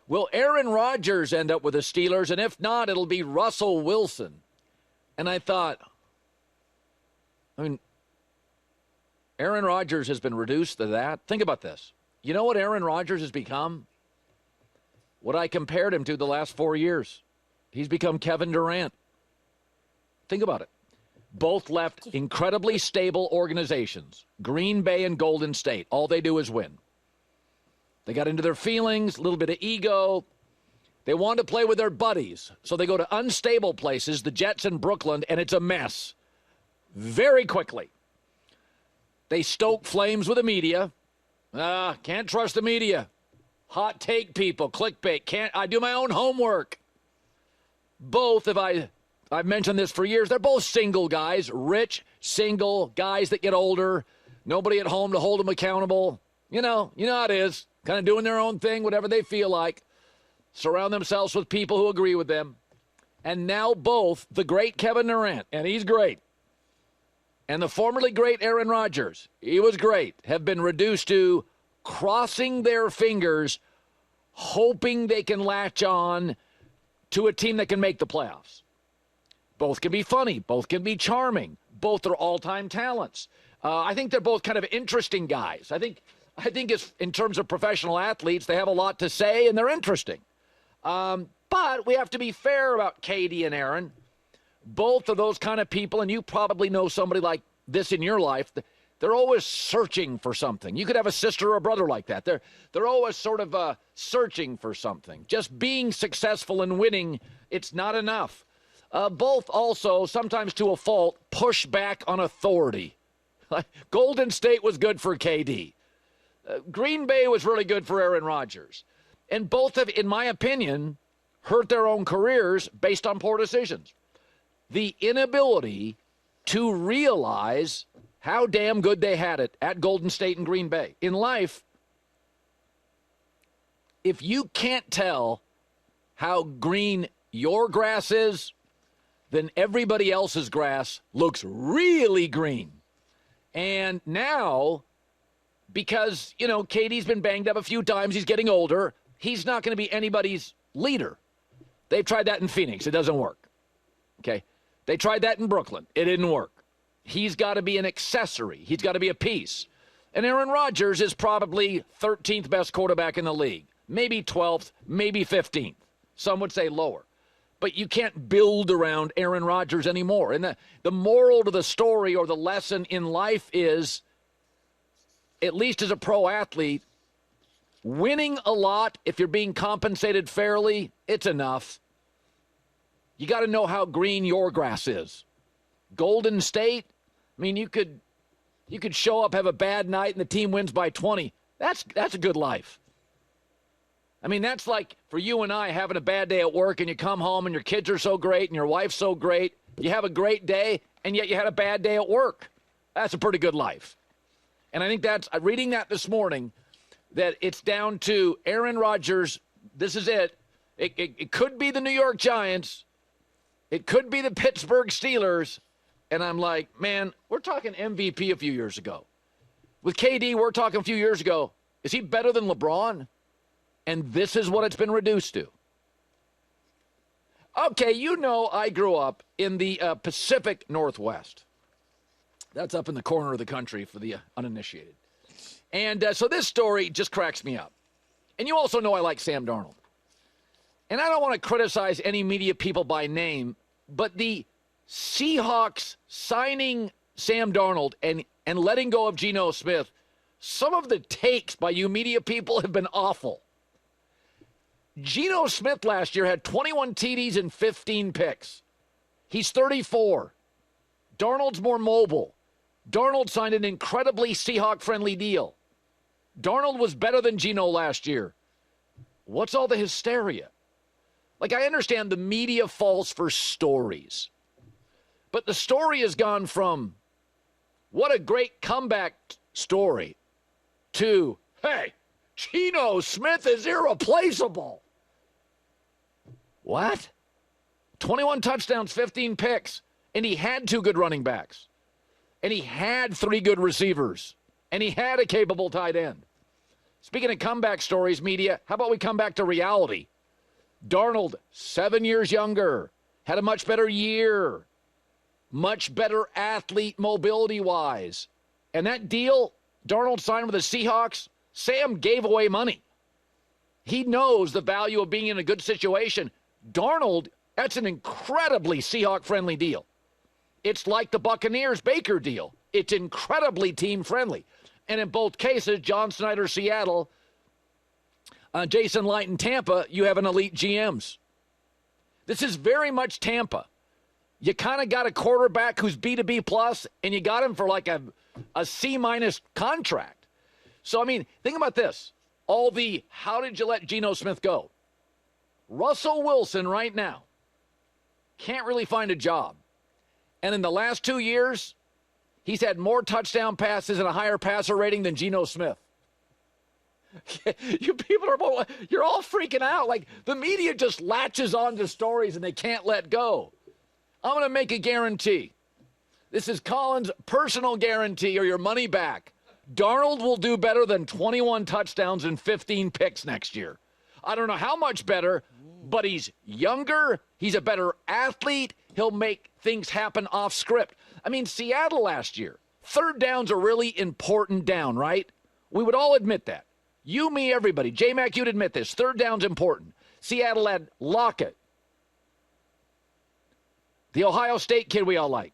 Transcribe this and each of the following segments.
Will Aaron Rodgers end up with the Steelers? And if not, it'll be Russell Wilson. And I thought, Aaron Rodgers has been reduced to that. Think about this. You know what Aaron Rodgers has become? What I compared him to the last 4 years. He's become Kevin Durant. Think about it. Both left incredibly stable organizations, Green Bay and Golden State. All they do is win. They got into their feelings, a little bit of ego. They want to play with their buddies, so they go to unstable places, the Jets in Brooklyn, and it's a mess. Very quickly. They stoke flames with the media. Can't trust the media. Hot take people, clickbait. I do my own homework. Both, I've mentioned this for years, they're both single guys, rich, single guys that get older. Nobody at home to hold them accountable. You know how it is. Kind of doing their own thing, whatever they feel like. Surround themselves with people who agree with them. And now both, the great Kevin Durant, and he's great, and the formerly great Aaron Rodgers, he was great, have been reduced to crossing their fingers, hoping they can latch on to a team that can make the playoffs. Both can be funny. Both can be charming. Both are all-time talents. I think they're both kind of interesting guys. I think it's, in terms of professional athletes, they have a lot to say, and they're interesting. But we have to be fair about Katie and Aaron. Both of those kind of people, and you probably know somebody like this in your life, they're always searching for something. You could have a sister or a brother like that. They're always sort of searching for something. Just being successful and winning, it's not enough. Both also, sometimes to a fault, push back on authority. Golden State was good for KD. Green Bay was really good for Aaron Rodgers. And both have, in my opinion, hurt their own careers based on poor decisions. The inability to realize how damn good they had it at Golden State and Green Bay. In life, if you can't tell how green your grass is, then everybody else's grass looks really green. And now, because, KD's been banged up a few times, he's getting older, he's not going to be anybody's leader. They've tried that in Phoenix. It doesn't work. Okay? They tried that in Brooklyn. It didn't work. He's got to be an accessory. He's got to be a piece. And Aaron Rodgers is probably 13th best quarterback in the league. Maybe 12th, maybe 15th. Some would say lower. But you can't build around Aaron Rodgers anymore. And the moral to the story or the lesson in life is, at least as a pro athlete, winning a lot, if you're being compensated fairly, it's enough. You got to know how green your grass is. Golden State, you could show up, have a bad night, and the team wins by 20. That's a good life. That's like for you and I having a bad day at work, and you come home and your kids are so great and your wife's so great. You have a great day, and yet you had a bad day at work. That's a pretty good life. And I think that's, reading that this morning, that it's down to Aaron Rodgers. This is it. It could be the New York Giants. It could be the Pittsburgh Steelers. And I'm like, man, we're talking MVP a few years ago. With KD, we're talking a few years ago. Is he better than LeBron? And this is what it's been reduced to. Okay, I grew up in the Pacific Northwest. That's up in the corner of the country for the uninitiated. And so this story just cracks me up. And you also know I like Sam Darnold. And I don't want to criticize any media people by name, but the Seahawks signing Sam Darnold and letting go of Geno Smith, some of the takes by you media people have been awful. Geno Smith last year had 21 TDs and 15 picks. He's 34. Darnold's more mobile. Darnold signed an incredibly Seahawk-friendly deal. Darnold was better than Geno last year. What's all the hysteria? I understand the media falls for stories. But the story has gone from, what a great comeback story, to, hey, Geno Smith is irreplaceable. What? 21 touchdowns, 15 picks. And he had 2 good running backs. And he had 3 good receivers. And he had a capable tight end. Speaking of comeback stories, media, how about we come back to reality? Darnold, 7 years younger, had a much better year, much better athlete mobility-wise. And that deal Darnold signed with the Seahawks, Sam gave away money. He knows the value of being in a good situation. Darnold, that's an incredibly Seahawk-friendly deal. It's like the Buccaneers-Baker deal. It's incredibly team-friendly. And in both cases, John Snyder, Seattle, Jason Light in Tampa, you have an elite GMs. This is very much Tampa. You kind of got a quarterback who's B to B plus, and you got him for like a C-minus contract. So, I mean, think about this. All the, how did you let Geno Smith go? Russell Wilson right now can't really find a job. And in the last 2 years, he's had more touchdown passes and a higher passer rating than Geno Smith. You people are, you're all freaking out. Like, the media just latches on to stories and they can't let go. I'm going to make a guarantee. This is Colin's personal guarantee or your money back. Darnold will do better than 21 touchdowns and 15 picks next year. I don't know how much better, but he's younger. He's a better athlete. He'll make things happen off script. I mean, Seattle last year, third down's a really important down, right? We would all admit that. You, me, everybody. J-Mac, you'd admit this. Third down's important. Seattle had Lockett, the Ohio State kid we all like,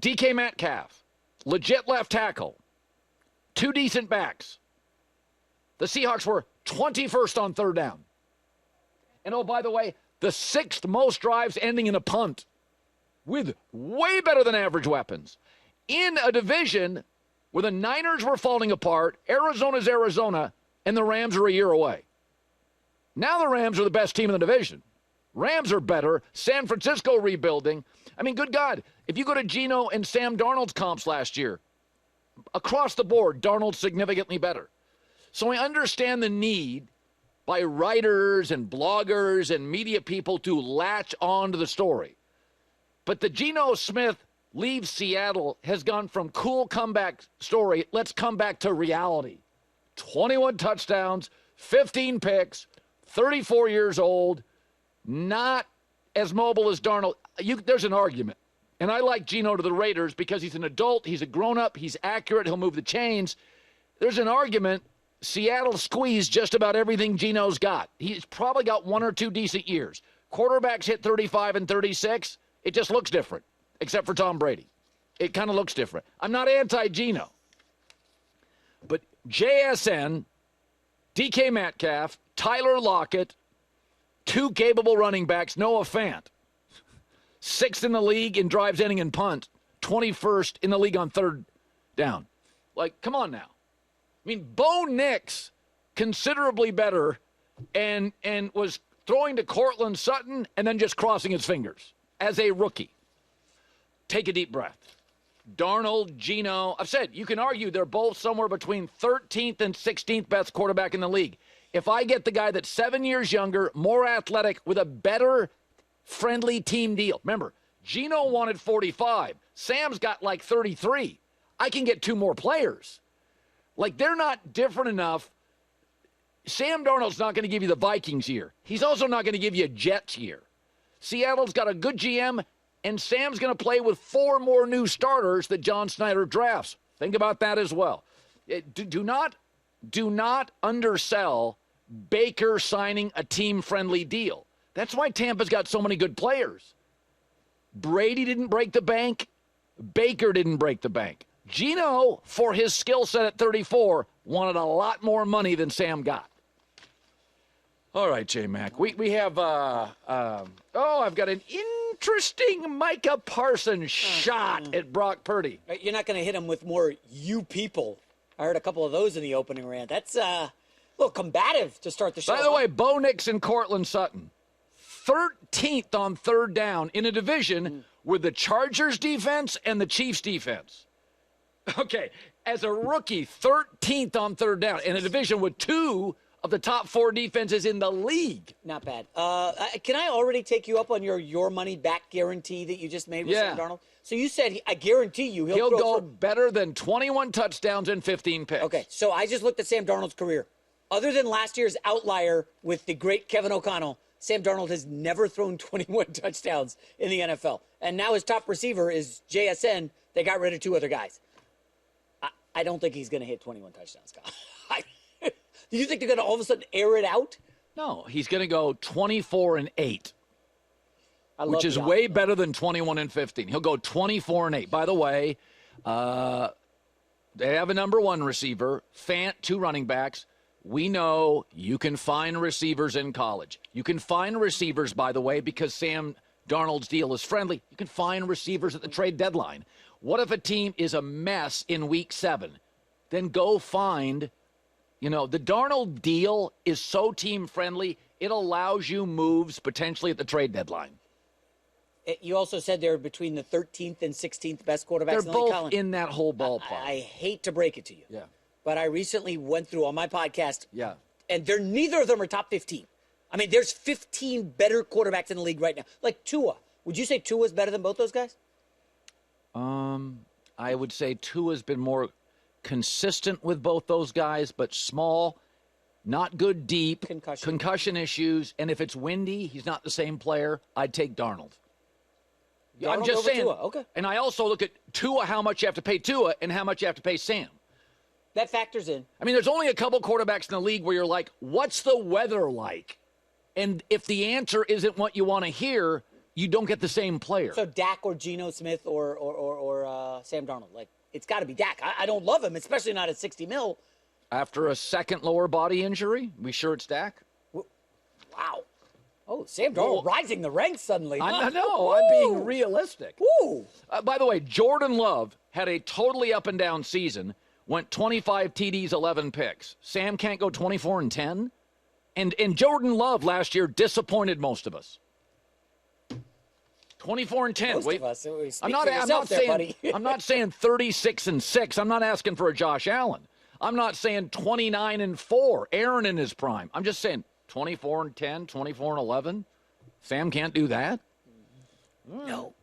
DK Metcalf, legit left tackle, two decent backs. The Seahawks were 21st on third down. And, oh, by the way, the sixth most drives ending in a punt with way better than average weapons. In a division where the Niners were falling apart, Arizona's Arizona, and the Rams are a year away. Now the Rams are the best team in the division. Rams are better. San Francisco rebuilding. I mean, good God, if you go to Geno and Sam Darnold's comps last year, across the board, Darnold's significantly better. So I understand the need by writers and bloggers and media people to latch on to the story. But the Geno Smith leaves Seattle has gone from cool comeback story, let's come back to reality. 21 touchdowns, 15 picks, 34 years old, not as mobile as Darnold. There's an argument. And I like Geno to the Raiders because he's an adult, he's a grown-up, he's accurate, he'll move the chains. There's an argument. Seattle squeezed just about everything Geno's got. He's probably got one or two decent years. Quarterbacks hit 35 and 36. It just looks different, except for Tom Brady. It kind of looks different. I'm not anti-Geno. But JSN, DK Metcalf, Tyler Lockett, two capable running backs, Noah Fant, sixth in the league in drives ending in punt, 21st in the league on third down. Like, come on now. I mean, Bo Nix, considerably better, and was throwing to Cortland Sutton and then just crossing his fingers as a rookie. Take a deep breath. Darnold, Geno, I've said, you can argue they're both somewhere between 13th and 16th best quarterback in the league. If I get the guy that's 7 years younger, more athletic, with a better friendly team deal. Remember, Geno wanted 45. Sam's got like 33. I can get two more players. Like, they're not different enough. Sam Darnold's not going to give you the Vikings year. He's also not going to give you a Jets year. Seattle's got a good GM, and Sam's going to play with four more new starters that John Snyder drafts. Think about that as well. Do not undersell Baker signing a team-friendly deal. That's why Tampa's got so many good players. Brady didn't break the bank. Baker didn't break the bank. Geno, for his skill set at 34, wanted a lot more money than Sam got. All right, J-Mac. We have, I've got an interesting Micah Parsons shot at Brock Purdy. You're not going to hit him with more "you people." I heard a couple of those in the opening rant. That's a little combative to start the show. By the way, Bo Nix and Cortland Sutton, 13th on third down in a division with the Chargers defense and the Chiefs defense. Okay, as a rookie, 13th on third down in a division with two of the top 4 defenses in the league. Not bad. Can I already take you up on your money back guarantee that you just made with Sam Darnold? So you said, I guarantee you He'll throw go for better than 21 touchdowns and 15 picks. Okay, so I just looked at Sam Darnold's career. Other than last year's outlier with the great Kevin O'Connell, Sam Darnold has never thrown 21 touchdowns in the NFL. And now his top receiver is JSN. They got rid of 2 other guys. I don't think he's going to hit 21 touchdowns, Kyle. Do you think they're going to all of a sudden air it out? No, he's going to go 24-8. Which is way better than 21-15. He'll go 24-8. By the way, they have a number 1 receiver, Fant, 2 running backs. We know you can find receivers in college. You can find receivers, by the way, because Sam Darnold's deal is friendly. You can find receivers at the trade deadline. What if a team is a mess in week 7? Then go find, the Darnold deal is so team friendly, it allows you moves potentially at the trade deadline. You also said they're between the 13th and 16th best quarterbacks They're in the league, Colin. both in that whole ballpark. I hate to break it to you. Yeah. But I recently went through on my podcast. Yeah. And neither of them are top 15. I mean, there's 15 better quarterbacks in the league right now. Like Tua. Would you say Tua's better than both those guys? I would say Tua's been more consistent with both those guys, but small, not good deep, concussion issues, and if it's windy, he's not the same player. I'd take Darnold. I'm just saying. Tua. Okay. And I also look at Tua, how much you have to pay Tua, and how much you have to pay Sam. That factors in. I mean, there's only a couple quarterbacks in the league where you're like, what's the weather like? And if the answer isn't what you want to hear, you don't get the same player. So Dak or Geno Smith or Sam Darnold. Like, it's got to be Dak. I don't love him, especially not at $60 million. After a second lower body injury, we sure it's Dak? Wow. Oh, Sam Darnold rising the ranks suddenly. I know. I'm being realistic. Woo. By the way, Jordan Love had a totally up and down season, went 25 TDs, 11 picks. Sam can't go 24-10? And Jordan Love last year disappointed most of us. 24-10. Most Wait, of us. I'm not saying 36-6. I'm not asking for a Josh Allen. I'm not saying 29-4. Aaron in his prime. I'm just saying 24-10, 24-11. Sam can't do that. No.